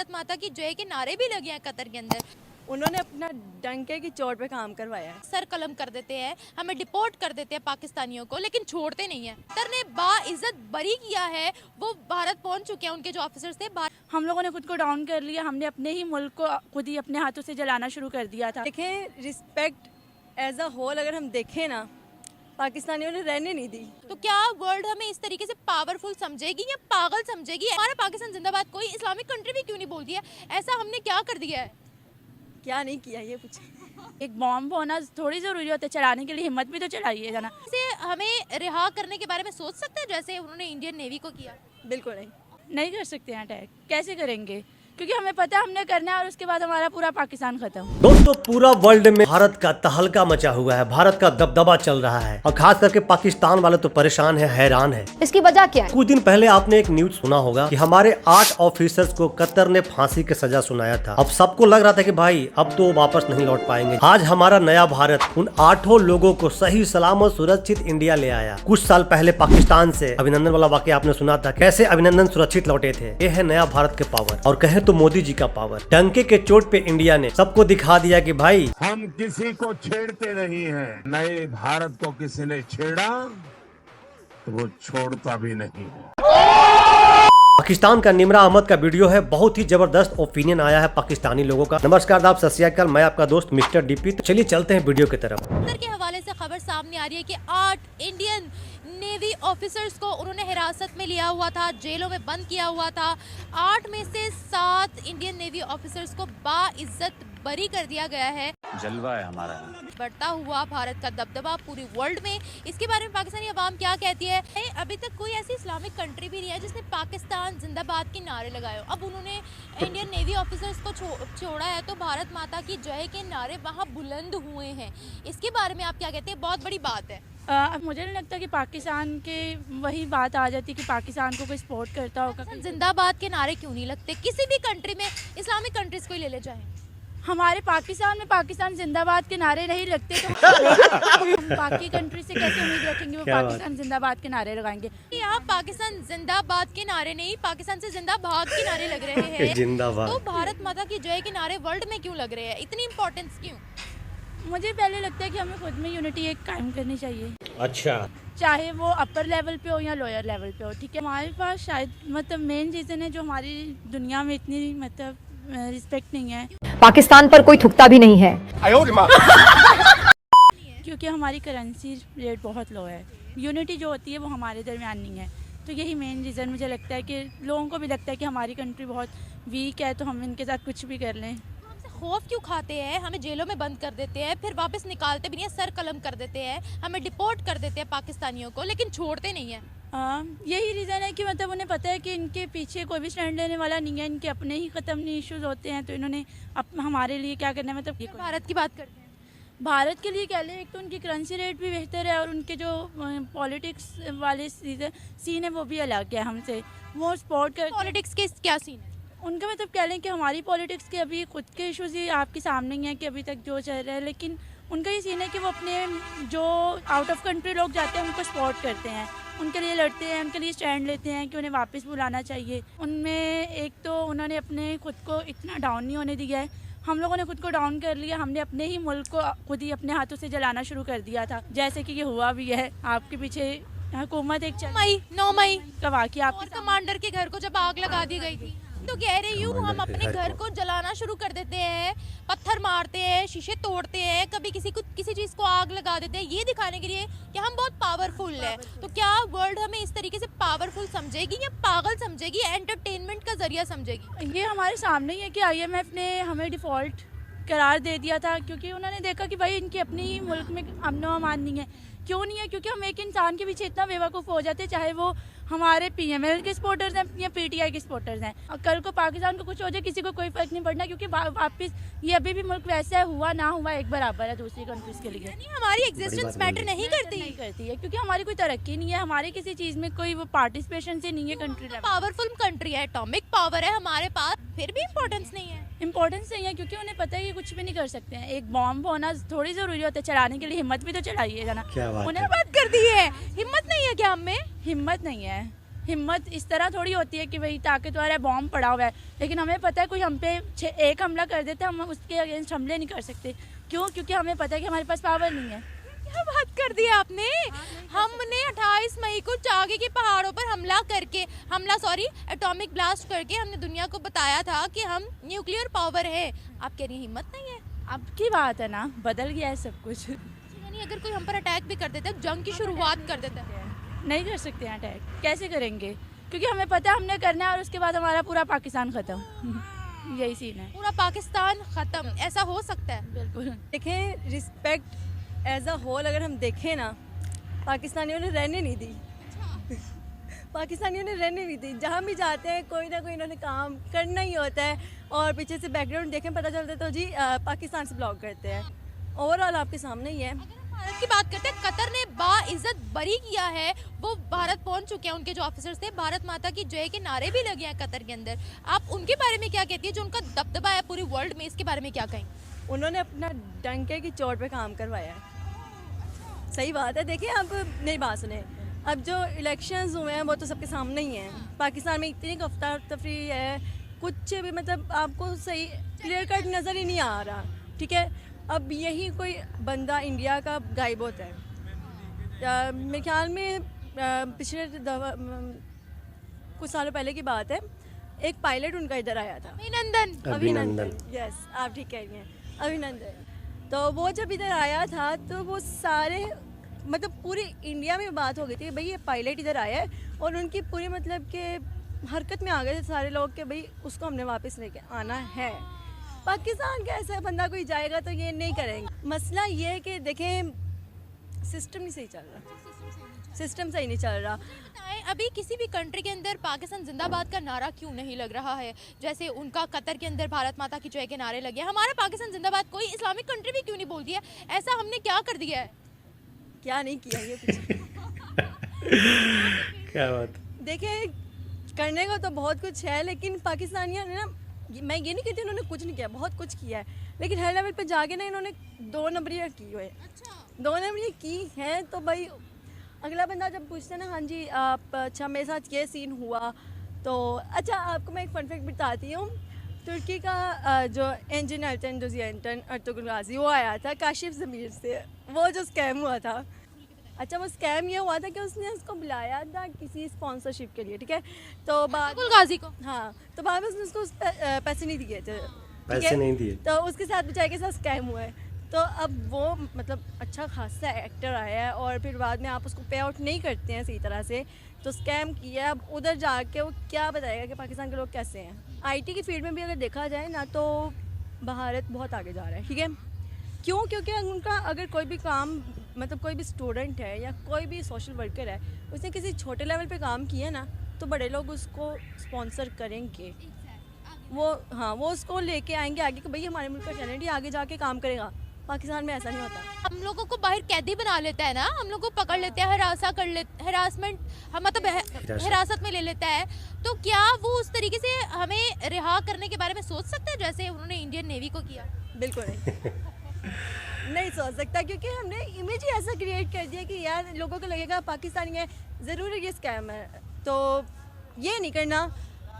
भारत माता की जय के नारे भी लगे हैं कतर के अंदर। उन्होंने अपना डंके की चोट पे काम करवाया है। सर कलम कर देते हैं, हमें डिपोर्ट कर देते हैं पाकिस्तानियों को, लेकिन छोड़ते नहीं है। कतर ने बाइज्जत बरी किया है, वो भारत पहुंच चुके हैं, उनके जो ऑफिसर्स थे। हम लोगों ने खुद को डाउन कर लिया, हमने अपने ही मुल्क को खुद ही अपने हाथों से जलाना शुरू कर दिया था। देखें, रिस्पेक्ट एज अ होल अगर हम देखें ना, पाकिस्तानियों ने रहने नहीं दी। तो क्या वर्ल्ड हमें इस तरीके से पावरफुल समझेगी या पागल समझेगी? हमारा पाकिस्तान जिंदाबाद कोई इस्लामिक कंट्री भी क्यों नहीं बोलती है? ऐसा हमने क्या कर दिया है? क्या नहीं किया ये पूछे। एक बॉम्ब होना थोड़ी ज़रूरी होता है, चलाने के लिए हिम्मत भी तो चाहिए ना। इसे हमें रिहा करने के बारे में सोच सकते हैं जैसे उन्होंने इंडियन नेवी को किया? बिल्कुल नहीं कर सकते हैं अटैक। कैसे करेंगे? क्योंकि हमें पता है हमने करना है और उसके बाद हमारा पूरा पाकिस्तान खत्म। दोस्तों, पूरा वर्ल्ड में भारत का तहलका मचा हुआ है, भारत का दबदबा चल रहा है और खास करके पाकिस्तान वाले तो परेशान है, हैरान है। इसकी वजह क्या है? कुछ दिन पहले आपने एक न्यूज सुना होगा कि हमारे 8 ऑफिसर्स को कतर ने फांसी की सजा सुनाया था। अब सबको लग रहा था कि भाई अब तो वापस नहीं लौट पाएंगे। आज हमारा नया भारत उन 8 लोगों को सही सलामत सुरक्षित इंडिया ले आया। कुछ साल पहले पाकिस्तान से अभिनंदन वाला वाकया आपने सुना था, कैसे अभिनंदन सुरक्षित लौटे थे। ये है नया भारत के पावर, और कहे तो मोदी जी का पावर। डंके के चोट पे इंडिया ने सबको दिखा दिया कि भाई हम किसी को छेड़ते नहीं हैं। नए भारत को किसी ने छेड़ा तो वो छोड़ता भी नहीं है। पाकिस्तान का निमरा अहमद का वीडियो है, बहुत ही जबरदस्त ओपिनियन आया है पाकिस्तानी लोगों का। नमस्कार, आप सत श्री अकाल, मैं आपका दोस्त मिस्टर डीपी। तो चलिए चलते हैं वीडियो की तरफ। कतर के हवाले से खबर सामने आ रही है कि 8 इंडियन नेवी ऑफिसर्स को उन्होंने हिरासत में लिया हुआ था, जेलों में बंद किया हुआ था। 8 में से 7 इंडियन नेवी ऑफिसर्स को बाइज्जत बरी कर दिया गया है। जलवा है हमारा। बढ़ता हुआ भारत का दबदबा पूरी वर्ल्ड में, इसके बारे में पाकिस्तानी अवाम क्या कहती है? अभी तक कोई ऐसी इस्लामिक कंट्री भी नहीं है जिसने पाकिस्तान जिंदाबाद के नारे लगाए हो। अब उन्होंने इंडियन नेवी ऑफिसर्स को छोड़ा है तो भारत माता की जय के नारे वहाँ बुलंद हुए हैं। इसके बारे में आप क्या कहते हैं? बहुत बड़ी बात है। अब मुझे नहीं लगता कि पाकिस्तान के वही बात आ जाती कि पाकिस्तान को कोई सपोर्ट करता होगा। जिंदाबाद के नारे क्यों नहीं लगते? किसी भी कंट्री में, इस्लामिक कंट्रीज को ही ले ले जाएं। हमारे पाकिस्तान में पाकिस्तान जिंदाबाद के नारे नहीं लगते तो हम बाकी कंट्री से कैसे उम्मीद रखेंगे वो पाकिस्तान जिंदाबाद के नारे लगाएंगे? यहाँ पाकिस्तान जिंदाबाद के नारे नहीं, पाकिस्तान से जिंदाबाद के नारे लग रहे हैं। जिंदाबाद। तो भारत माता की जय के नारे वर्ल्ड में क्यों लग रहे हैं? इतनी इम्पोर्टेंस क्यों? मुझे पहले लगता है कि हमें खुद में यूनिटी एक कायम करनी चाहिए। अच्छा, चाहे वो अपर लेवल पे हो या लोअर लेवल पे हो, ठीक है। हमारे पास शायद मतलब मेन रीज़न है जो हमारी दुनिया में इतनी मतलब रिस्पेक्ट नहीं है। पाकिस्तान पर कोई थुकता भी नहीं है क्योंकि हमारी करेंसी रेट बहुत लो है। यूनिटी जो होती है वो हमारे दरमियान नहीं है। तो यही मेन रीज़न मुझे लगता है कि लोगों को भी लगता है कि हमारी कंट्री बहुत वीक है तो हम इनके साथ कुछ भी कर लें। खौफ क्यों खाते हैं? हमें जेलों में बंद कर देते हैं, फिर वापस निकालते भी नहीं है, सर कलम कर देते हैं, हमें डिपोर्ट कर देते हैं पाकिस्तानियों को, लेकिन छोड़ते नहीं है। यही रीज़न है कि मतलब उन्हें पता है कि इनके पीछे कोई भी स्टैंड लेने वाला नहीं है, इनके अपने ही ख़त्म नहीं इश्यूज होते हैं, तो इन्होंने हमारे लिए क्या करना है? मतलब भारत की बात करते हैं। भारत के लिए कह लें, एक तो उनकी करेंसी रेट भी बेहतर है और उनके जो पॉलिटिक्स वाले सीन है वो भी अलग है हमसे। वो सपोर्ट कर पॉलिटिक्स के क्या सीन है उनका? मतलब कह लें कि हमारी पॉलिटिक्स के अभी खुद के इश्यूज ही आपके सामने ही हैं कि अभी तक जो चल रहा है, लेकिन उनका ये सीन है कि वो अपने जो आउट ऑफ कंट्री लोग जाते हैं उनको सपोर्ट करते हैं, उनके लिए लड़ते हैं, उनके लिए स्टैंड लेते हैं कि उन्हें वापस बुलाना चाहिए। उनमें एक तो उन्होंने अपने खुद को इतना डाउन नहीं होने दिया है। हम लोगों ने खुद को डाउन कर लिया, हमने अपने ही मुल्क को खुद ही अपने हाथों से जलाना शुरू कर दिया था, जैसे कि ये हुआ भी है। आपके पीछे हुकूमत एक 9 मई का वाक़या, आपके कमांडर के घर को जब आग लगा दी गई थी, तो कह रही हूँ हम अपने घर को जलाना शुरू कर देते हैं, पत्थर मारते हैं, शीशे तोड़ते हैं, कभी किसी चीज़ को आग लगा देते हैं, ये दिखाने के लिए कि हम बहुत पावरफुल है। तो क्या वर्ल्ड हमें इस तरीके से पावरफुल समझेगी या पागल समझेगी, एंटरटेनमेंट का जरिया समझेगी? ये हमारे सामने ही है कि IMF ने हमें डिफ़ॉल्ट करार दे दिया था, क्योंकि उन्होंने देखा कि भाई इनके अपने ही मुल्क में अमन व अमान नहीं है। क्यों नहीं है? क्योंकि हम एक इंसान के पीछे इतना बेवकूफ़ हो जाते हैं, चाहे वो हमारे PML के सपोर्टर्स हैं या PTI के सपोर्टर्स हैं। और कल को पाकिस्तान को कुछ हो जाए किसी को कोई फ़र्क नहीं पड़ना, क्योंकि वापस ये अभी भी मुल्क वैसा हुआ ना हुआ एक बराबर है दूसरी कंट्रीज़ के लिए। यानी हमारी एग्जिस्टेंस मैटर नहीं करती है, क्योंकि हमारी कोई तरक्की नहीं है, हमारे किसी चीज़ में कोई वो पार्टिसिपेशन से नहीं है। कंट्री पावरफुल कंट्री है, एटॉमिक पावर है हमारे पास, फिर भी इम्पोर्टेंस नहीं है। इंपॉर्टेंस नहीं है क्योंकि उन्हें पता है कि कुछ भी नहीं कर सकते हैं। एक बॉम्ब होना थोड़ी ज़रूरी होता है, चलाने के लिए हिम्मत भी तो चाहिए ना। क्या बात उन्हें बात कर दी है, हिम्मत नहीं है क्या? हम में हिम्मत नहीं है। हिम्मत इस तरह थोड़ी होती है कि वही ताकतवर है, बॉम्ब पड़ा हुआ है, लेकिन हमें पता है कोई हम पे एक हमला कर देता है, हम उसके अगेंस्ट हमले नहीं कर सकते। क्यों? क्योंकि हमें पता है कि हमारे पास पावर नहीं है। क्या बात कर दी आपने। हमने 28 मई को चागे के पहाड़ों पर एटॉमिक ब्लास्ट करके हमने दुनिया को बताया था कि हम न्यूक्लियर पावर है। आप कह रही हैं हिम्मत नहीं है। अब की बात है ना, बदल गया है सब कुछ। यानी अगर कोई हम पर अटैक भी कर देता है, जंग की शुरुआत कर देता है, नहीं कर सकते हैं अटैक। कैसे करेंगे? क्योंकि हमें पता है हमने करना है और उसके बाद हमारा पूरा पाकिस्तान ख़त्म। यही सीन है। पूरा पाकिस्तान खत्म, ऐसा हो सकता है? बिल्कुल। देखें, रिस्पेक्ट एज अ होल अगर हम देखें ना, पाकिस्तानियों ने रहने नहीं दी। पाकिस्तानियों ने रहने नहीं दी। जहाँ भी जाते हैं कोई ना कोई इन्होंने काम करना ही होता है, और पीछे से बैकग्राउंड देखें पता चलता है तो जी पाकिस्तान से ब्लॉग करते हैं। ओवरऑल आपके सामने ही है। भारत की बात करते हैं, कतर ने बाइज्जत बरी किया है। वो भारत पहुंच चुके हैं, उनके जो ऑफिसर्स थे, भारत माता की जय के नारे भी लगे हैं कतर के अंदर। आप उनके बारे में क्या कहती है, जो उनका दबदबा है पूरी वर्ल्ड में, इसके बारे में क्या कहें? उन्होंने अपना डंके की चोट पे काम करवाया है। सही बात है। देखिए, अब मेरी बात सुने, अब जो इलेक्शंस हुए हैं वो तो सबके सामने ही हैं। पाकिस्तान में इतनी अफरा तफरी है, कुछ भी मतलब आपको सही क्लियर कट नज़र ही नहीं आ रहा। ठीक है, अब यही कोई बंदा इंडिया का गायब होता है। मेरे ख्याल में पिछले कुछ सालों पहले की बात है, एक पायलट उनका इधर आया था, अभिनंदन। यस, आप ठीक कह रही हैं, अभिनंदन। तो वो जब इधर आया था तो वो सारे मतलब पूरी इंडिया में बात हो गई थी भाई ये पायलट इधर आया है, और उनकी पूरी मतलब के हरकत में आ गए थे सारे लोग कि भाई उसको हमने वापस लेके आना है। पाकिस्तान का ऐसा बंदा कोई जाएगा तो ये नहीं करेंगे। मसला ये है कि देखें, सिस्टम नहीं सही चल रहा, सिस्टम सही नहीं चल रहा। बताएं, अभी किसी भी कंट्री के अंदर पाकिस्तान जिंदाबाद का नारा क्यों नहीं लग रहा है? जैसे उनका कतर के अंदर भारत माता की जय के नारे लगे, हमारा पाकिस्तान जिंदाबाद कोई इस्लामिक कंट्री भी क्यों नहीं बोलती है? ऐसा हमने क्या कर दिया है? क्या नहीं किया ये कुछ। क्या बात। देखें, करने को तो बहुत कुछ है, लेकिन पाकिस्तानियों ने ना, मैं ये नहीं कहती उन्होंने कुछ नहीं किया, बहुत कुछ किया है, लेकिन हर लेवल पे जाके ना इन्होंने 2 नंबरियाँ की हुए। 2 नंबरियाँ की हैं तो भाई अगला बंदा जब पूछता है ना, हाँ जी आप, अच्छा मेरे साथ ये सीन हुआ, तो अच्छा आपको मैं एक फन फैक्ट बताती हूँ। तुर्की का जो इंजन अर्तुगरुल गाजी वो आया था काशिफ ज़मीर से, वो जो स्कैम हुआ था। अच्छा, वो स्कैम ये हुआ था कि उसने उसको बुलाया था किसी स्पॉन्सरशिप के लिए, ठीक है, तो बाद गाजी को, हाँ, तो बाद में उसने उसको पैसे नहीं दिए थे, पैसे नहीं दिए, तो उसके साथ बेचारे के साथ स्कैम हुआ है। तो अब वो मतलब अच्छा खासा एक्टर आया है, और फिर बाद में आप उसको पे आउट नहीं करते हैं सही तरह से, तो स्कैम किया। अब उधर जाके वो क्या बताएगा कि पाकिस्तान के लोग कैसे हैं। आईटी की फील्ड में भी अगर देखा जाए ना तो भारत बहुत आगे जा रहा है। ठीक है, क्यों? क्योंकि उनका अगर कोई भी काम मतलब कोई भी स्टूडेंट है या कोई भी सोशल वर्कर है, उसने किसी छोटे लेवल पे काम किया ना, तो बड़े लोग उसको स्पॉन्सर करेंगे। वो हाँ, वो उसको लेके आएंगे आगे कि भाई हमारे मुल्क का टैलेंट ही आगे जाके काम करेगा। पाकिस्तान में ऐसा नहीं होता। हम लोगों को बाहर कैदी बना लेता है ना, हम लोग को पकड़ लेते हैं, हरासमेंट मतलब हिरासत में ले लेता है। तो क्या वो उस तरीके से हमें रिहा करने के बारे में सोच सकता है जैसे उन्होंने इंडियन नेवी को किया? बिल्कुल नहीं। नहीं सोच सकता, क्योंकि हमने इमेज ही ऐसा क्रिएट कर दिया कि यार लोगों को लगेगा पाकिस्तानी है, ज़रूर ये स्कैम है। तो ये नहीं करना,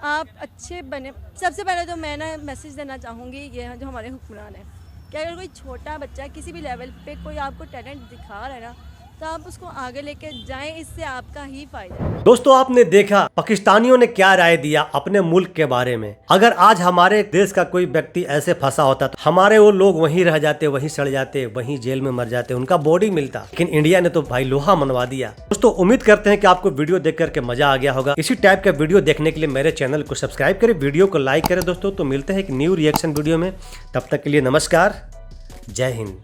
आप अच्छे बने। सबसे पहले तो मैं ना मैसेज देना चाहूँगी ये जो हमारे हुक्मरान हैं कि अगर कोई छोटा बच्चा किसी भी लेवल पे कोई आपको टैलेंट दिखा रहा है ना, तो आप उसको आगे लेके जाएं, इससे आपका ही फायदा है। दोस्तों, आपने देखा पाकिस्तानियों ने क्या राय दिया अपने मुल्क के बारे में। अगर आज हमारे देश का कोई व्यक्ति ऐसे फंसा होता तो हमारे वो लोग वहीं रह जाते, वहीं सड़ जाते, वहीं जेल में मर जाते, उनका बॉडी मिलता। लेकिन इंडिया ने तो भाई लोहा मनवा दिया। दोस्तों, उम्मीद करते हैं कि आपको वीडियो देख करके मजा आ गया होगा। इसी टाइप का वीडियो देखने के लिए मेरे चैनल को सब्सक्राइब करें, वीडियो को लाइक करें। दोस्तों, तो मिलते हैं एक न्यू रिएक्शन वीडियो में, तब तक के लिए नमस्कार, जय हिंद।